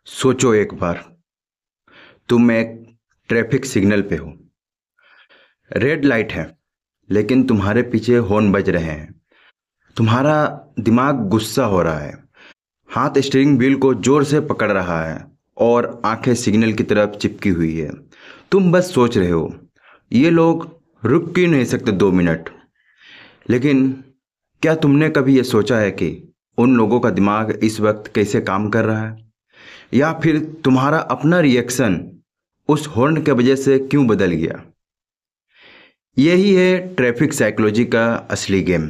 सोचो एक बार, तुम एक ट्रैफिक सिग्नल पे हो। रेड लाइट है, लेकिन तुम्हारे पीछे हॉर्न बज रहे हैं। तुम्हारा दिमाग गुस्सा हो रहा है, हाथ स्टीयरिंग व्हील को जोर से पकड़ रहा है और आंखें सिग्नल की तरफ चिपकी हुई है। तुम बस सोच रहे हो, ये लोग रुक क्यों नहीं सकते 2 मिनट। लेकिन क्या तुमने कभी ये सोचा है कि उन लोगों का दिमाग इस वक्त कैसे काम कर रहा है, या फिर तुम्हारा अपना रिएक्शन उस हॉर्न के वजह से क्यों बदल गया। यही है ट्रैफिक साइकोलॉजी का असली गेम।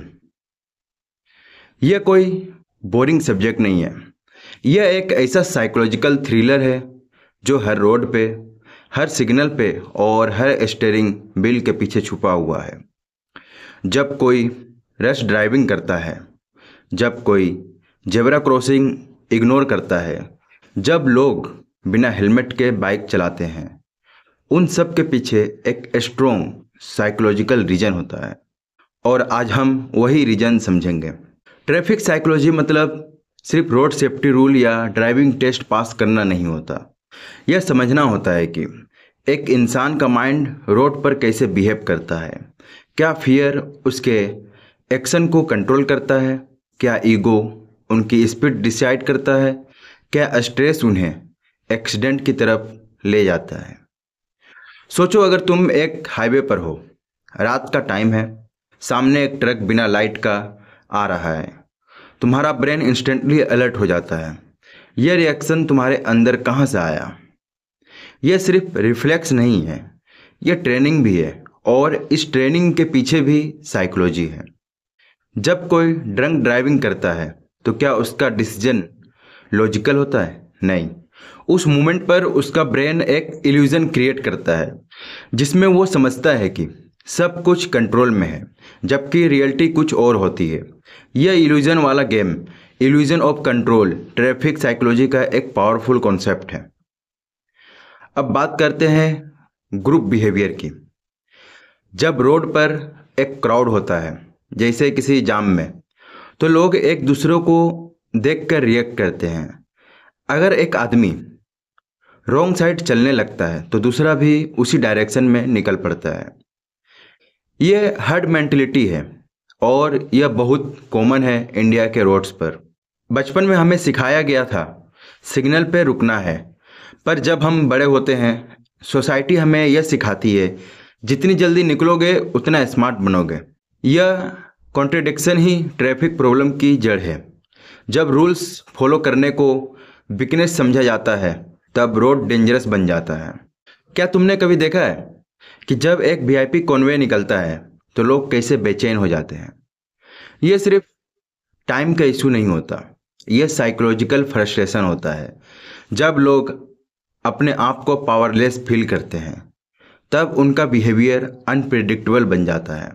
यह कोई बोरिंग सब्जेक्ट नहीं है। यह एक ऐसा साइकोलॉजिकल थ्रिलर है जो हर रोड पे, हर सिग्नल पे और हर स्टीयरिंग व्हील के पीछे छुपा हुआ है। जब कोई रश ड्राइविंग करता है, जब कोई जेब्रा क्रॉसिंग इग्नोर करता है, जब लोग बिना हेलमेट के बाइक चलाते हैं, उन सब के पीछे एक स्ट्रॉन्ग साइकोलॉजिकल रीजन होता है। और आज हम वही रीजन समझेंगे। ट्रैफिक साइकोलॉजी मतलब सिर्फ रोड सेफ्टी रूल या ड्राइविंग टेस्ट पास करना नहीं होता। यह समझना होता है कि एक इंसान का माइंड रोड पर कैसे बिहेव करता है। क्या फियर उसके एक्शन को कंट्रोल करता है, क्या ईगो उनकी स्पीड डिसाइड करता है, क्या स्ट्रेस उन्हें एक्सीडेंट की तरफ ले जाता है। सोचो, अगर तुम एक हाईवे पर हो, रात का टाइम है, सामने एक ट्रक बिना लाइट का आ रहा है, तुम्हारा ब्रेन इंस्टेंटली अलर्ट हो जाता है। यह रिएक्शन तुम्हारे अंदर कहाँ से आया? यह सिर्फ रिफ्लेक्स नहीं है, यह ट्रेनिंग भी है, और इस ट्रेनिंग के पीछे भी साइकोलॉजी है। जब कोई ड्रंक ड्राइविंग करता है तो क्या उसका डिसीजन लॉजिकल होता है? नहीं। उस मोमेंट पर उसका ब्रेन एक इल्यूजन क्रिएट करता है जिसमें वो समझता है कि सब कुछ कंट्रोल में है, जबकि रियलिटी कुछ और होती है। यह इल्यूजन वाला game, illusion of control, traffic psychology का एक पावरफुल कॉन्सेप्ट है। अब बात करते हैं ग्रुप बिहेवियर की। जब रोड पर एक क्राउड होता है, जैसे किसी जाम में, तो लोग एक दूसरे को देखकर रिएक्ट करते हैं। अगर एक आदमी रॉन्ग साइड चलने लगता है तो दूसरा भी उसी डायरेक्शन में निकल पड़ता है। यह हर्ड मेंटेलिटी है और यह बहुत कॉमन है इंडिया के रोड्स पर। बचपन में हमें सिखाया गया था सिग्नल पे रुकना है, पर जब हम बड़े होते हैं सोसाइटी हमें यह सिखाती है जितनी जल्दी निकलोगे उतना स्मार्ट बनोगे। यह कॉन्ट्रडिक्शन ही ट्रैफिक प्रॉब्लम की जड़ है। जब रूल्स फॉलो करने को वीकनेस समझा जाता है, तब रोड डेंजरस बन जाता है। क्या तुमने कभी देखा है कि जब एक वीआईपी कॉन्वे निकलता है तो लोग कैसे बेचैन हो जाते हैं? यह सिर्फ टाइम का इशू नहीं होता, यह साइकोलॉजिकल फ्रस्ट्रेशन होता है। जब लोग अपने आप को पावरलेस फील करते हैं, तब उनका बिहेवियर अनप्रिडिक्टेबल बन जाता है।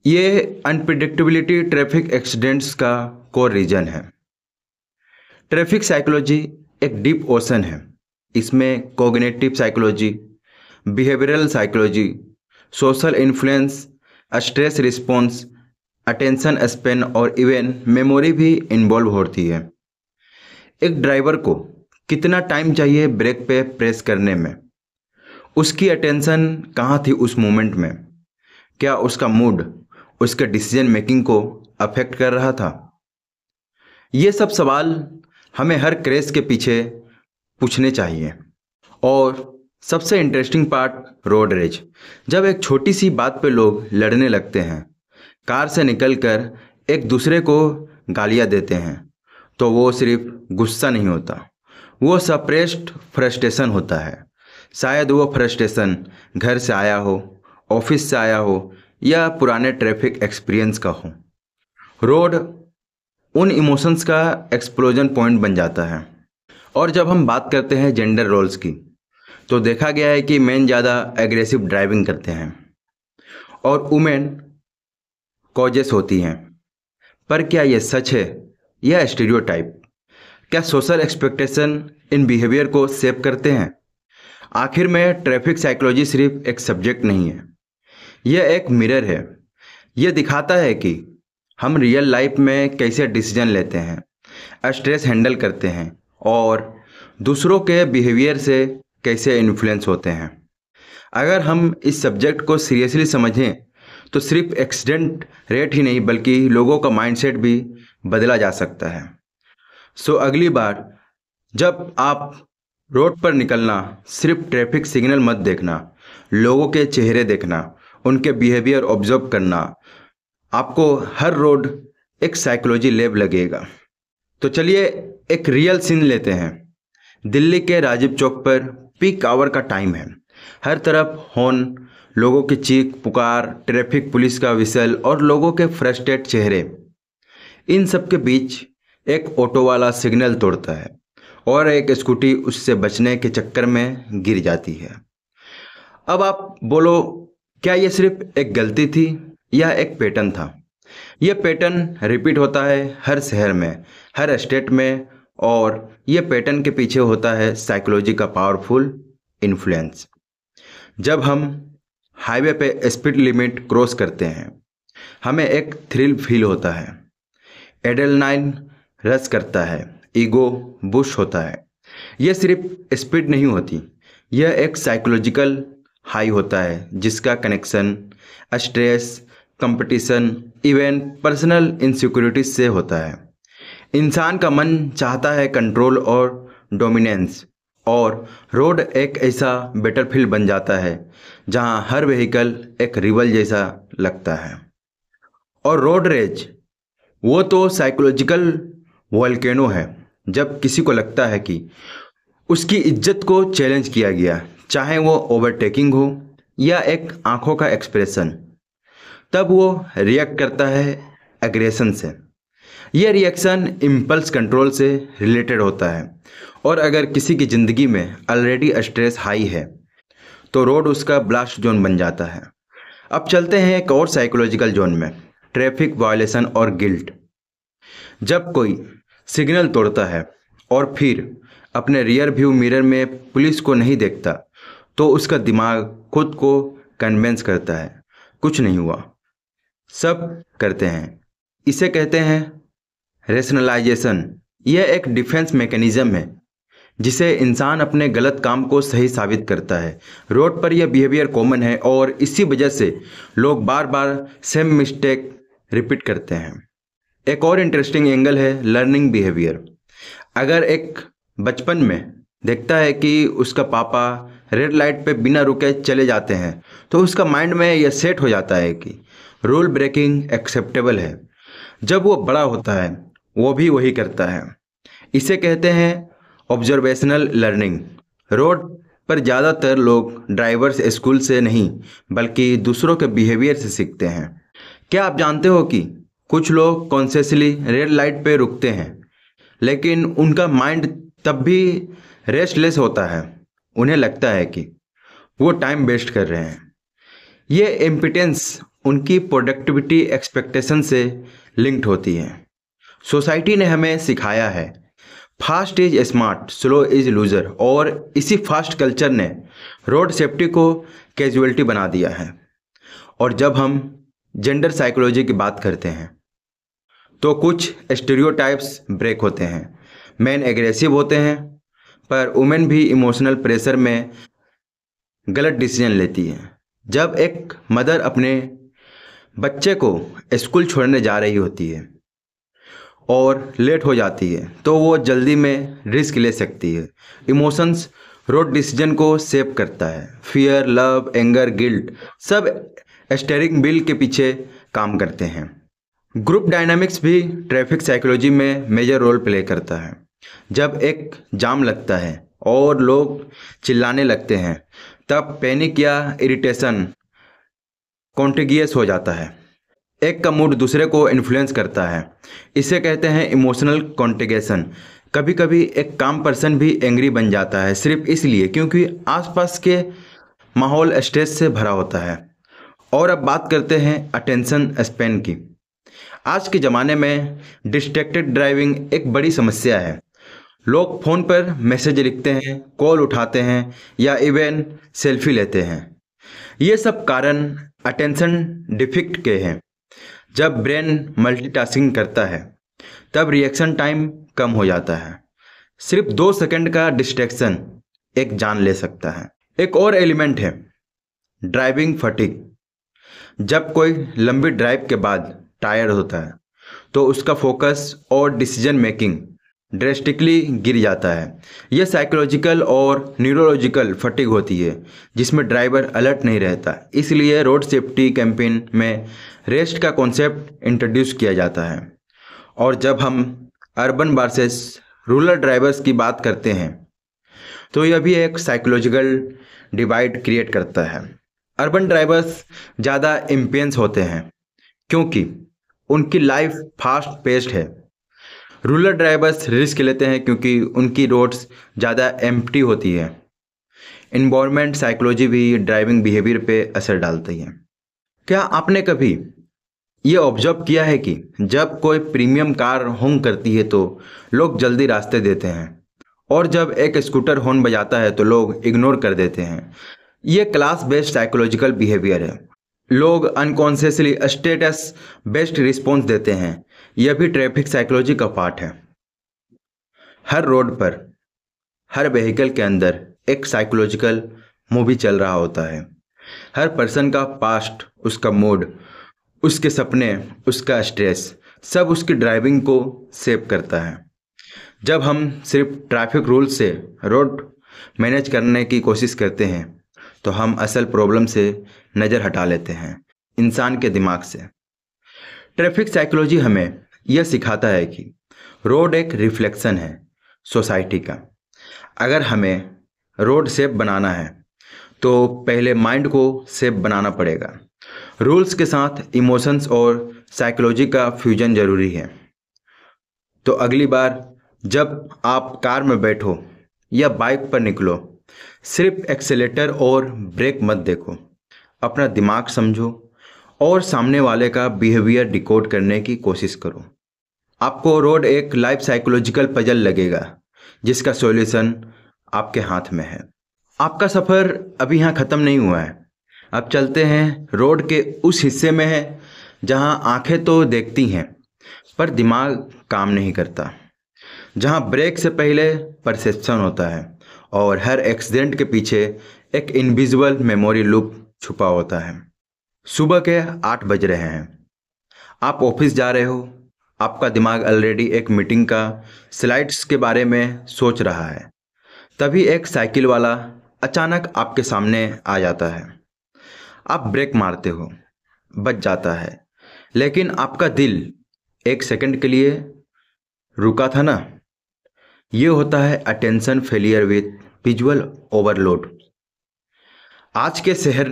ये अनप्रिडिक्टेबिलिटी ट्रैफिक एक्सीडेंट्स का कोर रीजन है। ट्रैफिक साइकोलॉजी एक डीप ओशन है। इसमें cognitive psychology, behavioural psychology, social influence, stress response, attention span और इवन मेमोरी भी इन्वॉल्व होती है। एक ड्राइवर को कितना टाइम चाहिए ब्रेक पे प्रेस करने में, उसकी अटेंशन कहाँ थी उस मोमेंट में, क्या उसका मूड उसके डिसीजन मेकिंग को अफेक्ट कर रहा था? ये सब सवाल हमें हर क्रैश के पीछे पूछने चाहिए। और सबसे इंटरेस्टिंग पार्ट, रोड रेज। जब एक छोटी सी बात पे लोग लड़ने लगते हैं, कार से निकलकर एक दूसरे को गालियाँ देते हैं, तो वो सिर्फ गुस्सा नहीं होता, वो सप्रेस्ड फ्रस्ट्रेशन होता है। शायद वो फ्रस्ट्रेशन घर से आया हो, ऑफिस से आया हो, या पुराने ट्रैफिक एक्सपीरियंस का हो। रोड उन इमोशंस का एक्सप्लोजन पॉइंट बन जाता है। और जब हम बात करते हैं जेंडर रोल्स की, तो देखा गया है कि मेन ज़्यादा एग्रेसिव ड्राइविंग करते हैं और वुमेन कॉजेस होती हैं। पर क्या यह सच है या स्टीरियोटाइप? क्या सोशल एक्सपेक्टेशन इन बिहेवियर को शेप करते हैं? आखिर में ट्रैफिक साइकोलॉजी सिर्फ एक सब्जेक्ट नहीं है, यह एक मिरर है। यह दिखाता है कि हम रियल लाइफ में कैसे डिसीजन लेते हैं, स्ट्रेस हैंडल करते हैं और दूसरों के बिहेवियर से कैसे इन्फ्लुएंस होते हैं। अगर हम इस सब्जेक्ट को सीरियसली समझें तो सिर्फ एक्सीडेंट रेट ही नहीं बल्कि लोगों का माइंडसेट भी बदला जा सकता है। सो अगली बार जब आप रोड पर निकलना, सिर्फ ट्रैफिक सिग्नल मत देखना, लोगों के चेहरे देखना, उनके बिहेवियर ऑब्जर्व करना। आपको हर रोड एक साइकोलॉजी लैब लगेगा। तो चलिए एक रियल सीन लेते हैं। दिल्ली के राजीव चौक पर पीक आवर का टाइम है। हर तरफ हॉर्न, लोगों की चीख पुकार, ट्रैफिक पुलिस का विसल और लोगों के फ्रस्ट्रेट चेहरे। इन सब के बीच एक ऑटो वाला सिग्नल तोड़ता है और एक स्कूटी उससे बचने के चक्कर में गिर जाती है। अब आप बोलो, क्या ये सिर्फ एक गलती थी या एक पैटर्न था? यह पैटर्न रिपीट होता है हर शहर में, हर स्टेट में, और यह पैटर्न के पीछे होता है साइकोलॉजी का पावरफुल इन्फ्लुएंस। जब हम हाईवे पे स्पीड लिमिट क्रॉस करते हैं, हमें एक थ्रिल फील होता है, एड्रेनलाइन रश करता है, ईगो बुश होता है। यह सिर्फ स्पीड नहीं होती, यह एक साइकोलॉजिकल हाई होता है जिसका connection stress, competition, even personal insecurities से होता है। इंसान का मन चाहता है कंट्रोल और डोमिनेंस, और रोड एक ऐसा बैटलफील्ड बन जाता है जहां हर व्हीकल एक रिवल जैसा लगता है। और रोड रेज वो तो साइकोलॉजिकल वोल्केनो है। जब किसी को लगता है कि उसकी इज्जत को चैलेंज किया गया, चाहे वो ओवरटेकिंग हो या एक आंखों का एक्सप्रेशन, तब वो रिएक्ट करता है एग्रेशन से। यह रिएक्शन इम्पल्स कंट्रोल से रिलेटेड होता है, और अगर किसी की ज़िंदगी में ऑलरेडी स्ट्रेस हाई है तो रोड उसका ब्लास्ट जोन बन जाता है। अब चलते हैं एक और साइकोलॉजिकल जोन में, ट्रैफिक वायलेशन और गिल्ट। जब कोई सिग्नल तोड़ता है और फिर अपने रियर व्यू मिरर में पुलिस को नहीं देखता तो उसका दिमाग खुद को कन्विंस करता है कुछ नहीं हुआ, सब करते हैं। इसे कहते हैं रेशनलाइजेशन। यह एक डिफेंस मैकेनिज्म है जिसे इंसान अपने गलत काम को सही साबित करता है। रोड पर यह बिहेवियर कॉमन है और इसी वजह से लोग बार बार सेम मिस्टेक रिपीट करते हैं। एक और इंटरेस्टिंग एंगल है लर्निंग बिहेवियर। अगर एक बचपन में देखता है कि उसका पापा रेड लाइट पे बिना रुके चले जाते हैं तो उसका माइंड में यह सेट हो जाता है कि रूल ब्रेकिंग एक्सेप्टेबल है। जब वो बड़ा होता है वो भी वही करता है। इसे कहते हैं ऑब्जर्वेशनल लर्निंग। रोड पर ज़्यादातर लोग ड्राइवर्स स्कूल से नहीं बल्कि दूसरों के बिहेवियर से सीखते हैं। क्या आप जानते हो कि कुछ लोग कॉन्शियसली रेड लाइट पे रुकते हैं लेकिन उनका माइंड तब भी रेस्टलेस होता है। उन्हें लगता है कि वो टाइम वेस्ट कर रहे हैं। ये इम्पिटेंस उनकी प्रोडक्टिविटी एक्सपेक्टेशन से लिंक्ड होती है। सोसाइटी ने हमें सिखाया है fast is smart, slow is loser, और इसी फास्ट कल्चर ने रोड सेफ्टी को कैजुअलिटी बना दिया है। और जब हम जेंडर साइकोलॉजी की बात करते हैं तो कुछ स्टीरियोटाइप्स ब्रेक होते हैं। मेन एग्रेसिव होते हैं पर वुमेन भी इमोशनल प्रेशर में गलत डिसीजन लेती है। जब एक मदर अपने बच्चे को स्कूल छोड़ने जा रही होती है और लेट हो जाती है तो वो जल्दी में रिस्क ले सकती है। इमोशंस रोड डिसीजन को शेप करता है। फियर, लव, एंगर, गिल्ट सब स्टीयरिंग व्हील के पीछे काम करते हैं। ग्रुप डायनामिक्स भी ट्रैफिक साइकोलॉजी में मेजर रोल प्ले करता है। जब एक जाम लगता है और लोग चिल्लाने लगते हैं तब पैनिक या इरिटेशन कॉन्टेगियस हो जाता है। एक का मूड दूसरे को इन्फ्लुएंस करता है। इसे कहते हैं इमोशनल कॉन्टेगिएशन। कभी कभी एक काम पर्सन भी एंग्री बन जाता है सिर्फ इसलिए क्योंकि आसपास के माहौल स्ट्रेस से भरा होता है। और अब बात करते हैं अटेंशन स्पैन की। आज के ज़माने में डिस्ट्रैक्टेड ड्राइविंग एक बड़ी समस्या है। लोग फ़ोन पर मैसेज लिखते हैं, कॉल उठाते हैं या इवन सेल्फी लेते हैं। ये सब कारण अटेंशन डिफिक्ट के हैं। जब ब्रेन मल्टीटास्किंग करता है तब रिएक्शन टाइम कम हो जाता है। सिर्फ 2 सेकंड का डिस्ट्रैक्शन एक जान ले सकता है। एक और एलिमेंट है ड्राइविंग फटीग। जब कोई लंबी ड्राइव के बाद टायर्ड होता है तो उसका फोकस और डिसीजन मेकिंग ड्रेस्टिकली गिर जाता है। यह साइकोलॉजिकल और न्यूरोलॉजिकल फटीग होती है जिसमें ड्राइवर अलर्ट नहीं रहता। इसलिए रोड सेफ्टी कैंपेन में रेस्ट का कॉन्सेप्ट इंट्रोड्यूस किया जाता है। और जब हम अर्बन वर्सेस रूरल ड्राइवर्स की बात करते हैं तो यह भी एक साइकोलॉजिकल डिवाइड क्रिएट करता है। अर्बन ड्राइवर्स ज़्यादा इम्पेंस होते हैं क्योंकि उनकी लाइफ फास्ट पेस्ड है। रूरल ड्राइवर्स रिस्क लेते हैं क्योंकि उनकी रोड्स ज़्यादा एम्प्टी होती है। इन्वायरमेंट साइकोलॉजी भी ड्राइविंग बिहेवियर पे असर डालती है। क्या आपने कभी ये ऑब्जर्व किया है कि जब कोई प्रीमियम कार हॉर्न करती है तो लोग जल्दी रास्ते देते हैं और जब एक स्कूटर हॉर्न बजाता है तो लोग इग्नोर कर देते हैं? ये क्लास बेस्ड साइकोलॉजिकल बिहेवियर है। लोग अनकॉन्शियसली स्टेटस बेस्ड रिस्पॉन्स देते हैं। यह भी ट्रैफिक साइकोलॉजी का पार्ट है। हर रोड पर हर व्हीकल के अंदर एक साइकोलॉजिकल मूवी चल रहा होता है। हर पर्सन का पास्ट, उसका मूड, उसके सपने, उसका स्ट्रेस सब उसकी ड्राइविंग को शेप करता है। जब हम सिर्फ ट्रैफिक रूल से रोड मैनेज करने की कोशिश करते हैं तो हम असल प्रॉब्लम से नज़र हटा लेते हैं, इंसान के दिमाग से। ट्रैफिक साइकोलॉजी हमें यह सिखाता है कि रोड एक रिफ्लेक्शन है सोसाइटी का। अगर हमें रोड सेफ बनाना है तो पहले माइंड को सेफ बनाना पड़ेगा। रूल्स के साथ इमोशंस और साइकोलॉजी का फ्यूजन ज़रूरी है। तो अगली बार जब आप कार में बैठो या बाइक पर निकलो, सिर्फ एक्सेलेटर और ब्रेक मत देखो। अपना दिमाग समझो और सामने वाले का बिहेवियर डिकोड करने की कोशिश करो। आपको रोड एक लाइफ साइकोलॉजिकल पजल लगेगा जिसका सॉल्यूशन आपके हाथ में है। आपका सफ़र अभी यहाँ ख़त्म नहीं हुआ है। अब चलते हैं रोड के उस हिस्से में है जहाँ आंखें तो देखती हैं पर दिमाग काम नहीं करता, जहाँ ब्रेक से पहले परसेप्शन होता है और हर एक्सीडेंट के पीछे एक इनविजिबल मेमोरी लूप छुपा होता है। सुबह के 8 बज रहे हैं, आप ऑफिस जा रहे हो। आपका दिमाग ऑलरेडी एक मीटिंग का स्लाइड्स के बारे में सोच रहा है। तभी एक साइकिल वाला अचानक आपके सामने आ जाता है। आप ब्रेक मारते हो, बच जाता है, लेकिन आपका दिल 1 सेकंड के लिए रुका था ना। ये होता है attention failure with visual overload. आज के शहर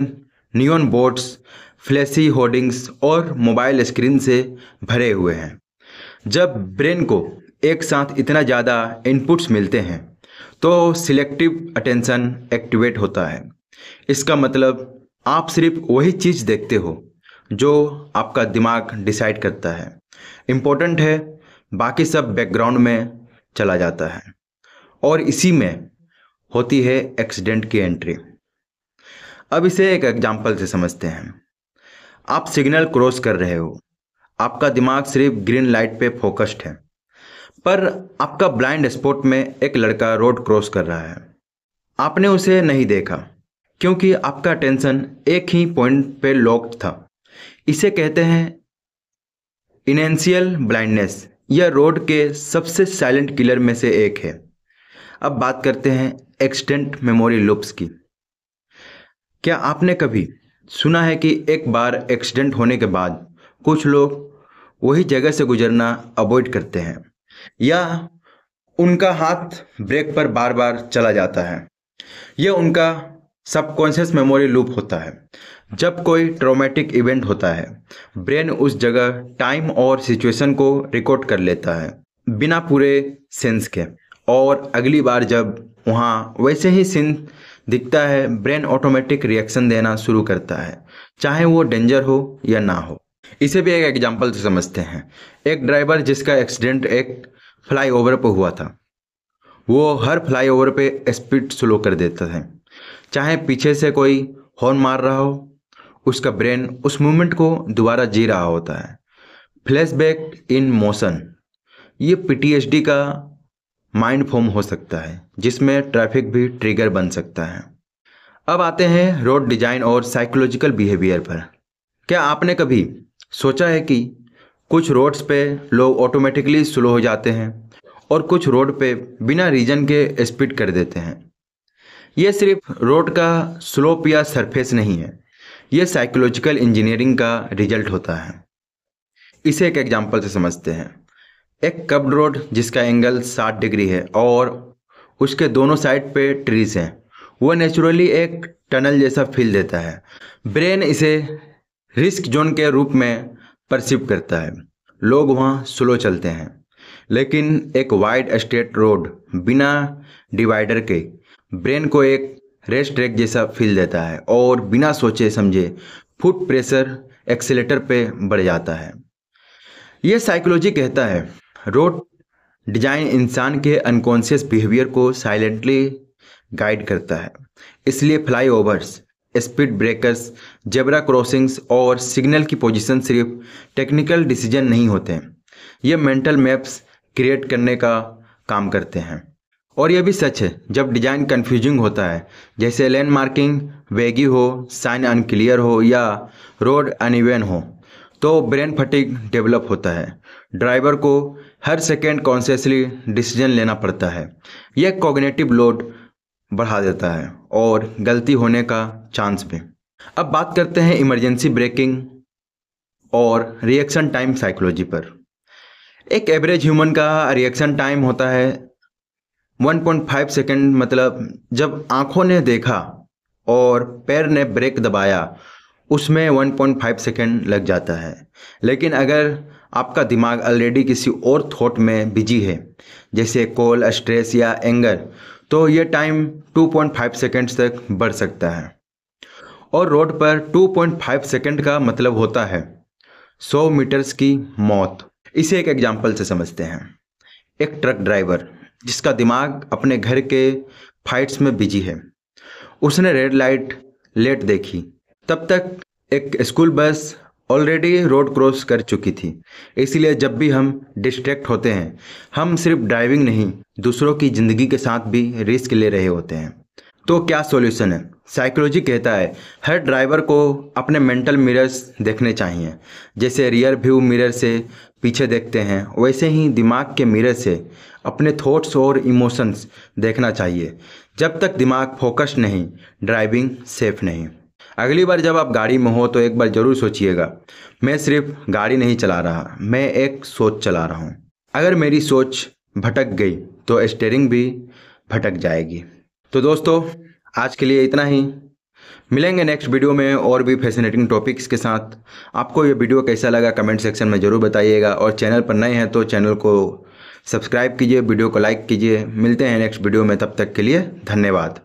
नियॉन बोर्ड्स, फ्लैशी होर्डिंग्स और मोबाइल स्क्रीन से भरे हुए हैं। जब ब्रेन को एक साथ इतना ज़्यादा इनपुट्स मिलते हैं तो सिलेक्टिव अटेंशन एक्टिवेट होता है। इसका मतलब आप सिर्फ वही चीज़ देखते हो जो आपका दिमाग डिसाइड करता है इम्पोर्टेंट है, बाकी सब बैकग्राउंड में चला जाता है। और इसी में होती है एक्सीडेंट की एंट्री। अब इसे एक एग्जांपल से समझते हैं। आप सिग्नल क्रॉस कर रहे हो, आपका दिमाग सिर्फ ग्रीन लाइट पे फोकस्ड है, पर आपका ब्लाइंड स्पॉट में एक लड़का रोड क्रॉस कर रहा है। आपने उसे नहीं देखा क्योंकि आपका अटेंशन एक ही पॉइंट पे लॉक्ड था। इसे कहते हैं इनेंशियल ब्लाइंडनेस। यह रोड के सबसे साइलेंट किलर में से एक है। अब बात करते हैं एक्सीडेंट मेमोरी लूप्स की। क्या आपने कभी सुना है कि एक बार एक्सीडेंट होने के बाद कुछ लोग वही जगह से गुजरना अवॉइड करते हैं या उनका हाथ ब्रेक पर बार बार चला जाता है? यह उनका सबकॉन्शियस मेमोरी लूप होता है। जब कोई ट्रॉमेटिक इवेंट होता है, ब्रेन उस जगह, टाइम और सिचुएशन को रिकॉर्ड कर लेता है बिना पूरे सेंस के, और अगली बार जब वहाँ वैसे ही सीन दिखता है, ब्रेन ऑटोमेटिक रिएक्शन देना शुरू करता है, चाहे वो डेंजर हो या ना हो। इसे भी एक एग्जांपल से समझते हैं। एक ड्राइवर जिसका एक्सीडेंट एक फ्लाईओवर पर हुआ था, वो हर फ्लाईओवर पे स्पीड स्लो कर देता है, चाहे पीछे से कोई हॉर्न मार रहा हो। उसका ब्रेन उस मोमेंट को दोबारा जी रहा होता है। फ्लैशबैक इन मोशन, ये पीटीएसडी का माइंड फॉर्म हो सकता है जिसमें ट्रैफिक भी ट्रिगर बन सकता है। अब आते हैं रोड डिजाइन और साइकोलॉजिकल बिहेवियर पर। क्या आपने कभी सोचा है कि कुछ रोड्स पे लोग ऑटोमेटिकली स्लो हो जाते हैं और कुछ रोड पे बिना रीजन के स्पीड कर देते हैं? ये सिर्फ रोड का स्लोप या सरफेस नहीं है, ये साइकोलॉजिकल इंजीनियरिंग का रिजल्ट होता है। इसे एक एग्जांपल से समझते हैं। एक कर्व्ड रोड जिसका एंगल 60 डिग्री है और उसके दोनों साइड पे ट्रीज हैं, वो नेचुरली एक टनल जैसा फील देता है। ब्रेन इसे रिस्क जोन के रूप में परसीव करता है, लोग वहाँ स्लो चलते हैं। लेकिन एक वाइड स्ट्रेट रोड बिना डिवाइडर के ब्रेन को एक रेस ट्रैक जैसा फील देता है और बिना सोचे समझे फुट प्रेशर एक्सीलेटर पे बढ़ जाता है। ये साइकोलॉजी कहता है रोड डिजाइन इंसान के अनकॉन्शियस बिहेवियर को साइलेंटली गाइड करता है। इसलिए flyovers, speed breakers, zebra crossings और सिग्नल की पोजीशन सिर्फ टेक्निकल डिसीजन नहीं होते, ये मेंटल मैप्स क्रिएट करने का काम करते हैं। और यह भी सच है, जब डिज़ाइन कन्फ्यूजिंग होता है, जैसे लेन मार्किंग वेगी हो, साइन अनक्लियर हो या रोड अनइवन हो, तो ब्रेन फटीग डेवलप होता है। ड्राइवर को हर सेकेंड कॉन्शियसली डिसीजन लेना पड़ता है। यह कॉग्निटिव लोड बढ़ा देता है और गलती होने का चांस भी। अब बात करते हैं इमरजेंसी ब्रेकिंग और रिएक्शन टाइम साइकोलॉजी पर। एक एवरेज ह्यूमन का रिएक्शन टाइम होता है 1.5 सेकेंड, मतलब जब आंखों ने देखा और पैर ने ब्रेक दबाया उसमें 1.5 सेकेंड लग जाता है। लेकिन अगर आपका दिमाग ऑलरेडी किसी और थॉट में बिजी है, जैसे कॉल, स्ट्रेस या एंगर, तो ये टाइम 2.5 सेकेंड्स तक बढ़ सकता है। और रोड पर 2.5 सेकेंड का मतलब होता है 100 मीटर्स की मौत। इसे एक एग्जांपल से समझते हैं। एक ट्रक ड्राइवर जिसका दिमाग अपने घर के फाइट्स में बिजी है, उसने रेड लाइट लेट देखी, तब तक एक school bus already road cross कर चुकी थी। इसलिए जब भी हम डिस्ट्रैक्ट होते हैं, हम सिर्फ ड्राइविंग नहीं, दूसरों की ज़िंदगी के साथ भी रिस्क ले रहे होते हैं। तो क्या सॉल्यूशन है? साइकोलॉजी कहता है हर ड्राइवर को अपने मेंटल मिरर्स देखने चाहिए। जैसे रियर व्यू मिरर से पीछे देखते हैं, वैसे ही दिमाग के मिरर से अपने थॉट्स और इमोशंस देखना चाहिए। जब तक दिमाग फोकस्ड नहीं, ड्राइविंग सेफ नहीं। अगली बार जब आप गाड़ी में हो तो एक बार ज़रूर सोचिएगा, मैं सिर्फ गाड़ी नहीं चला रहा, मैं एक सोच चला रहा हूँ। अगर मेरी सोच भटक गई तो स्टीयरिंग भी भटक जाएगी। तो दोस्तों, आज के लिए इतना ही। मिलेंगे नेक्स्ट वीडियो में और भी फैसिनेटिंग टॉपिक्स के साथ। आपको ये वीडियो कैसा लगा कमेंट सेक्शन में ज़रूर बताइएगा और चैनल पर नए हैं तो चैनल को सब्सक्राइब कीजिए, वीडियो को लाइक कीजिए। मिलते हैं नेक्स्ट वीडियो में, तब तक के लिए धन्यवाद।